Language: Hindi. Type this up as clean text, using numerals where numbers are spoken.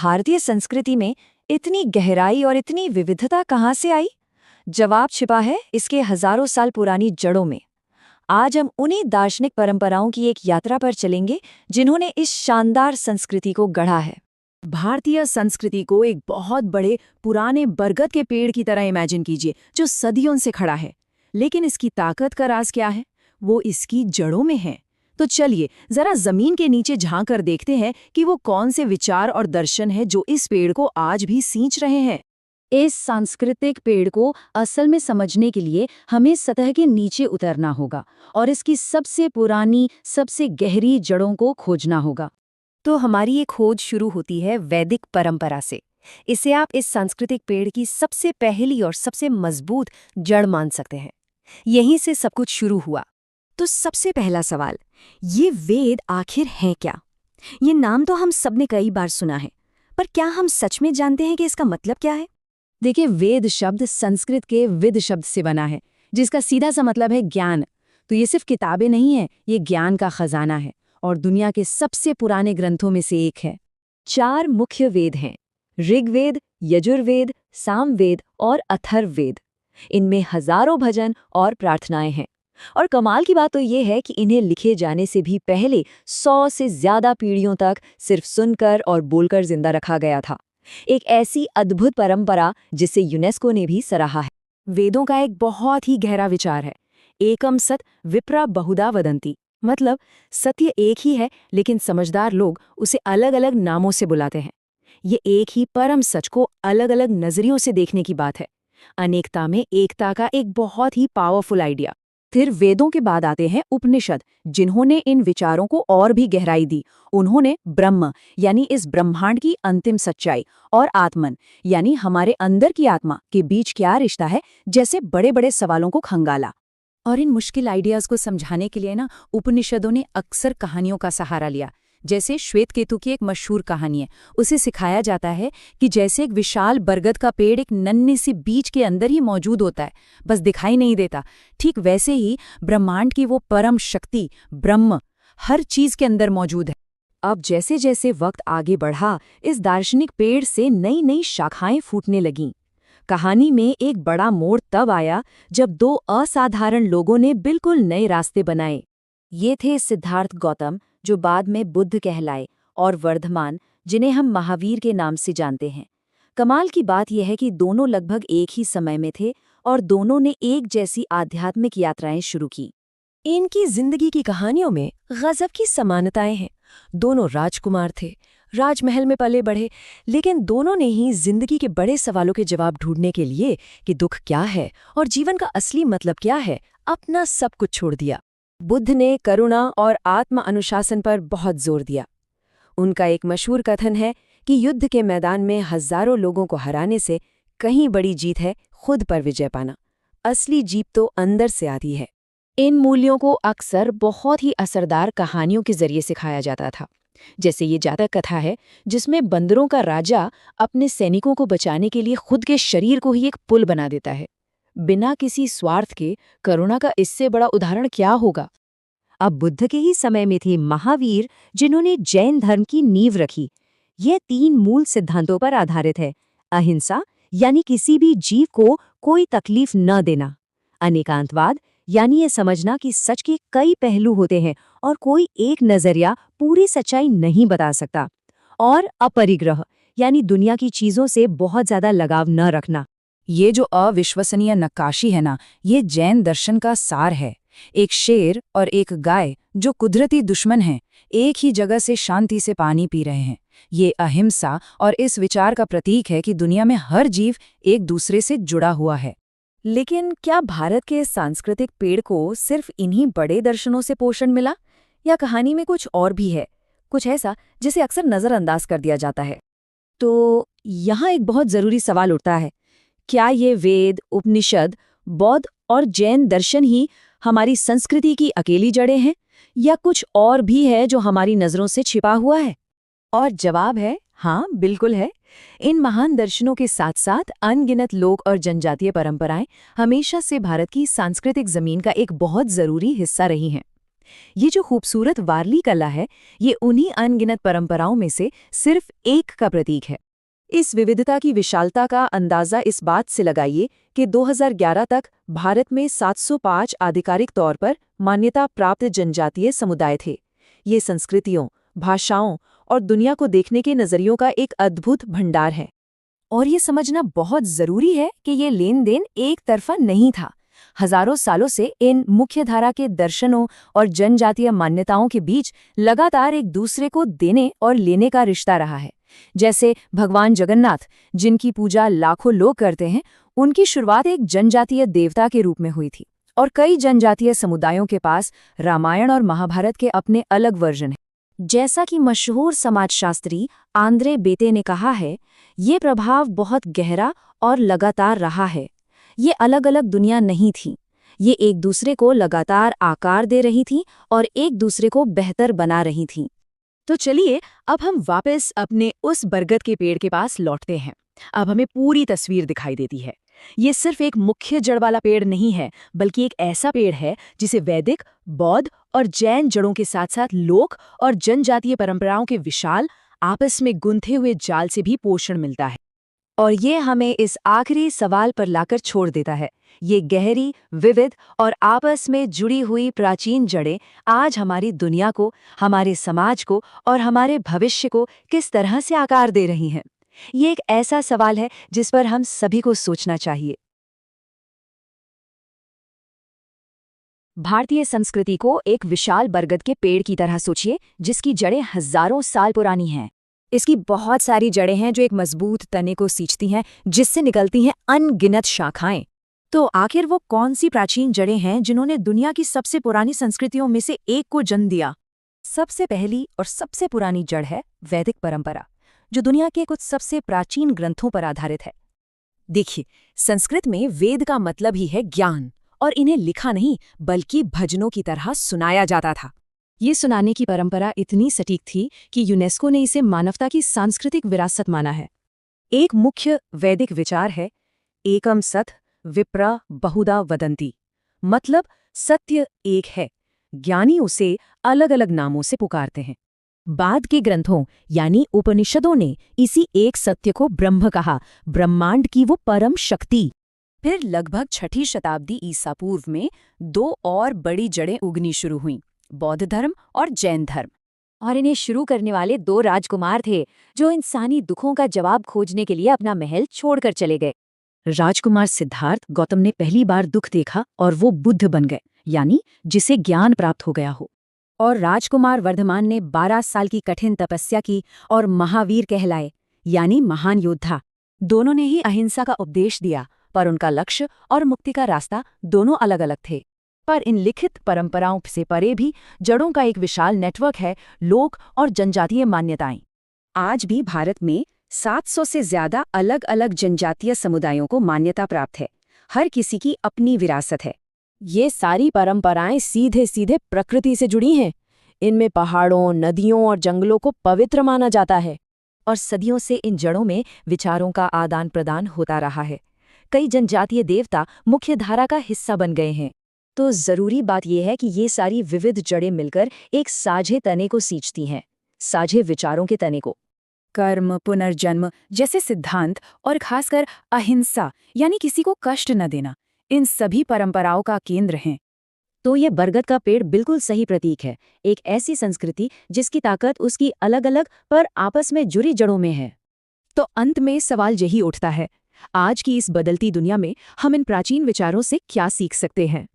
भारतीय संस्कृति में इतनी गहराई और इतनी विविधता कहाँ से आई? जवाब छिपा है इसके हजारों साल पुरानी जड़ों में। आज हम उन्हीं दार्शनिक परंपराओं की एक यात्रा पर चलेंगे जिन्होंने इस शानदार संस्कृति को गढ़ा है। भारतीय संस्कृति को एक बहुत बड़े पुराने बरगद के पेड़ की तरह इमेजिन कीजिए, जो सदियों से खड़ा है। लेकिन इसकी ताकत का राज क्या है? वो इसकी जड़ों में है। तो चलिए जरा जमीन के नीचे झांक कर देखते हैं कि वो कौन से विचार और दर्शन है जो इस पेड़ को आज भी सींच रहे हैं। इस सांस्कृतिक पेड़ को असल में समझने के लिए हमें सतह के नीचे उतरना होगा और इसकी सबसे पुरानी, सबसे गहरी जड़ों को खोजना होगा। तो हमारी ये खोज शुरू होती है वैदिक परंपरा से। इसे आप इस सांस्कृतिक पेड़ की सबसे पहली और सबसे मजबूत जड़ मान सकते हैं। यहीं से सब कुछ शुरू हुआ। तो सबसे पहला सवाल, ये वेद आखिर हैं क्या? ये नाम तो हम सबने कई बार सुना है, पर क्या हम सच में जानते हैं कि इसका मतलब क्या है? देखिए, वेद शब्द संस्कृत के विद शब्द से बना है, जिसका सीधा सा मतलब है ज्ञान। तो ये सिर्फ किताबें नहीं है, ये ज्ञान का खजाना है और दुनिया के सबसे पुराने ग्रंथों में से एक है। 4 मुख्य वेद हैं: ऋग्वेद, यजुर्वेद, सामवेद और अथर्ववेद। इनमें हजारों भजन और प्रार्थनाएं हैं। और कमाल की बात तो ये है कि इन्हें लिखे जाने से भी पहले 100 से ज्यादा पीढ़ियों तक सिर्फ सुनकर और बोलकर जिंदा रखा गया था। एक ऐसी अद्भुत परंपरा जिसे यूनेस्को ने भी सराहा है। वेदों का एक बहुत ही गहरा विचार है, एकम सत विप्रा बहुधा वदंती। मतलब सत्य एक ही है, लेकिन समझदार लोग उसे अलग अलग नामों से बुलाते हैं। ये एक ही परम सच को अलग अलग नजरियों से देखने की बात है। अनेकता में एकता का एक बहुत ही पावरफुल आइडिया। फिर वेदों के बाद आते हैं उपनिषद, जिन्होंने इन विचारों को और भी गहराई दी। उन्होंने ब्रह्म यानी इस ब्रह्मांड की अंतिम सच्चाई और आत्मन यानी हमारे अंदर की आत्मा के बीच क्या रिश्ता है, जैसे बड़े बड़े सवालों को खंगाला। और इन मुश्किल आइडियाज को समझाने के लिए उपनिषदों ने अक्सर कहानियों का सहारा लिया। जैसे श्वेतकेतु की एक मशहूर कहानी है। उसे सिखाया जाता है कि जैसे एक विशाल बरगद का पेड़ एक नन्हे सी बीज के अंदर ही मौजूद होता है, बस दिखाई नहीं देता, ठीक वैसे ही ब्रह्मांड की वो परम शक्ति ब्रह्म हर चीज के अंदर मौजूद है। अब जैसे जैसे वक्त आगे बढ़ा, इस दार्शनिक पेड़ से नई नई शाखाएं फूटने लगीं। कहानी में एक बड़ा मोड़ तब आया जब 2 असाधारण लोगों ने बिल्कुल नए रास्ते बनाए। ये थे सिद्धार्थ गौतम, जो बाद में बुद्ध कहलाए, और वर्धमान, जिन्हें हम महावीर के नाम से जानते हैं। कमाल की बात यह है कि दोनों लगभग एक ही समय में थे और दोनों ने एक जैसी आध्यात्मिक यात्राएं शुरू की। इनकी जिंदगी की कहानियों में गजब की समानताएं हैं। दोनों राजकुमार थे, राजमहल में पले बढ़े, लेकिन दोनों ने ही जिंदगी के बड़े सवालों के जवाब ढूंढने के लिए कि दुख क्या है और जीवन का असली मतलब क्या है, अपना सब कुछ छोड़ दिया। बुद्ध ने करुणा और आत्म अनुशासन पर बहुत जोर दिया। उनका एक मशहूर कथन है कि युद्ध के मैदान में हजारों लोगों को हराने से कहीं बड़ी जीत है खुद पर विजय पाना। असली जीत तो अंदर से आती है। इन मूल्यों को अक्सर बहुत ही असरदार कहानियों के जरिए सिखाया जाता था। जैसे ये जातक कथा है, जिसमें बंदरों का राजा अपने सैनिकों को बचाने के लिए खुद के शरीर को ही एक पुल बना देता है। बिना किसी स्वार्थ के करुणा का इससे बड़ा उदाहरण क्या होगा? अब बुद्ध के ही समय में थे महावीर, जिन्होंने जैन धर्म की नींव रखी। यह 3 मूल सिद्धांतों पर आधारित है: अहिंसा यानी किसी भी जीव को कोई तकलीफ न देना, अनेकांतवाद यानी ये समझना कि सच के कई पहलू होते हैं और कोई एक नजरिया पूरी सच्चाई नहीं बता सकता, और अपरिग्रह यानी दुनिया की चीजों से बहुत ज्यादा लगाव न रखना। ये जो अविश्वसनीय नक्काशी है ना, ये जैन दर्शन का सार है। एक शेर और एक गाय जो कुदरती दुश्मन हैं, एक ही जगह से शांति से पानी पी रहे हैं। ये अहिंसा और इस विचार का प्रतीक है कि दुनिया में हर जीव एक दूसरे से जुड़ा हुआ है। लेकिन क्या भारत के सांस्कृतिक पेड़ को सिर्फ इन्हीं बड़े दर्शनों से पोषण मिला, या कहानी में कुछ और भी है, कुछ ऐसा जिसे अक्सर नजरअंदाज कर दिया जाता है? तो यहाँ एक बहुत जरूरी सवाल उठता है, क्या ये वेद, उपनिषद, बौद्ध और जैन दर्शन ही हमारी संस्कृति की अकेली जड़ें हैं, या कुछ और भी है जो हमारी नजरों से छिपा हुआ है? और जवाब है हाँ, बिल्कुल है। इन महान दर्शनों के साथ साथ अनगिनत लोक और जनजातीय परंपराएं हमेशा से भारत की सांस्कृतिक जमीन का एक बहुत जरूरी हिस्सा रही हैं। ये जो खूबसूरत वारली कला है, ये उन्हीं अनगिनत परंपराओं में से सिर्फ एक का प्रतीक है। इस विविधता की विशालता का अंदाजा इस बात से लगाइए कि 2011 तक भारत में 705 आधिकारिक तौर पर मान्यता प्राप्त जनजातीय समुदाय थे। ये संस्कृतियों, भाषाओं और दुनिया को देखने के नजरियों का एक अद्भुत भंडार है। और ये समझना बहुत जरूरी है कि ये लेन देन एक तरफा नहीं था। हजारों सालों से इन मुख्यधारा के दर्शनों और जनजातीय मान्यताओं के बीच लगातार एक दूसरे को देने और लेने का रिश्ता रहा है। जैसे भगवान जगन्नाथ, जिनकी पूजा लाखों लोग करते हैं, उनकी शुरुआत एक जनजातीय देवता के रूप में हुई थी। और कई जनजातीय समुदायों के पास रामायण और महाभारत के अपने अलग वर्जन हैं। जैसा कि मशहूर समाजशास्त्री आंद्रे बेते ने कहा है, ये प्रभाव बहुत गहरा और लगातार रहा है। ये अलग अलग दुनिया नहीं थी, ये एक दूसरे को लगातार आकार दे रही थी और एक दूसरे को बेहतर बना रही थी। तो चलिए अब हम वापस अपने उस बरगद के पेड़ के पास लौटते हैं। अब हमें पूरी तस्वीर दिखाई देती है। ये सिर्फ एक मुख्य जड़ वाला पेड़ नहीं है, बल्कि एक ऐसा पेड़ है जिसे वैदिक, बौद्ध और जैन जड़ों के साथ साथ लोक और जनजातीय परंपराओं के विशाल, आपस में गुंथे हुए जाल से भी पोषण मिलता है। और ये हमें इस आखिरी सवाल पर लाकर छोड़ देता है, ये गहरी, विविध और आपस में जुड़ी हुई प्राचीन जड़ें आज हमारी दुनिया को, हमारे समाज को और हमारे भविष्य को किस तरह से आकार दे रही हैं। ये एक ऐसा सवाल है जिस पर हम सभी को सोचना चाहिए। भारतीय संस्कृति को एक विशाल बरगद के पेड़ की तरह सोचिए, जिसकी जड़ें हजारों साल पुरानी हैं। इसकी बहुत सारी जड़ें हैं जो एक मजबूत तने को सींचती हैं, जिससे निकलती हैं अनगिनत शाखाएं। तो आखिर वो कौन सी प्राचीन जड़ें हैं जिन्होंने दुनिया की सबसे पुरानी संस्कृतियों में से एक को जन्म दिया? सबसे पहली और सबसे पुरानी जड़ है वैदिक परंपरा, जो दुनिया के कुछ सबसे प्राचीन ग्रंथों पर आधारित है। देखिए, संस्कृत में वेद का मतलब ही है ज्ञान, और इन्हें लिखा नहीं बल्कि भजनों की तरह सुनाया जाता था। ये सुनाने की परंपरा इतनी सटीक थी कि यूनेस्को ने इसे मानवता की सांस्कृतिक विरासत माना है। एक मुख्य वैदिक विचार है एकम सत विप्रा बहुधा वदंती, मतलब सत्य एक है, ज्ञानी उसे अलग अलग नामों से पुकारते हैं। बाद के ग्रंथों यानी उपनिषदों ने इसी एक सत्य को ब्रह्म कहा, ब्रह्मांड की वो परम शक्ति। फिर लगभग 6ठी शताब्दी ईसा पूर्व में दो और बड़ी जड़ें उगनी शुरू हुईं, बौद्ध धर्म और जैन धर्म। और इन्हें शुरू करने वाले 2 राजकुमार थे, जो इंसानी दुखों का जवाब खोजने के लिए अपना महल छोड़कर चले गए। राजकुमार सिद्धार्थ गौतम ने पहली बार दुख देखा और वो बुद्ध बन गए, यानी जिसे ज्ञान प्राप्त हो गया हो। और राजकुमार वर्धमान ने 12 साल की कठिन तपस्या की और महावीर कहलाए, यानी महान योद्धा। दोनों ने ही अहिंसा का उपदेश दिया, पर उनका लक्ष्य और मुक्ति का रास्ता दोनों अलग अलग थे। पर इन लिखित परंपराओं से परे भी जड़ों का एक विशाल नेटवर्क है, लोक और जनजातीय मान्यताएं। आज भी भारत में 700 से ज्यादा अलग अलग जनजातीय समुदायों को मान्यता प्राप्त है। हर किसी की अपनी विरासत है। ये सारी परंपराएं सीधे सीधे प्रकृति से जुड़ी हैं। इनमें पहाड़ों, नदियों और जंगलों को पवित्र माना जाता है। और सदियों से इन जड़ों में विचारों का आदान प्रदान होता रहा है। कई जनजातीय देवता मुख्य धारा का हिस्सा बन गए हैं। तो जरूरी बात यह है कि ये सारी विविध जड़ें मिलकर एक साझे तने को सींचती हैं, साझे विचारों के तने को। कर्म, पुनर्जन्म जैसे सिद्धांत और खासकर अहिंसा यानी किसी को कष्ट न देना, इन सभी परंपराओं का केंद्र हैं। तो ये बरगद का पेड़ बिल्कुल सही प्रतीक है, एक ऐसी संस्कृति जिसकी ताकत उसकी अलग अलग पर आपस में जुड़ी जड़ों में है। तो अंत में सवाल यही उठता है, आज की इस बदलती दुनिया में हम इन प्राचीन विचारों से क्या सीख सकते हैं?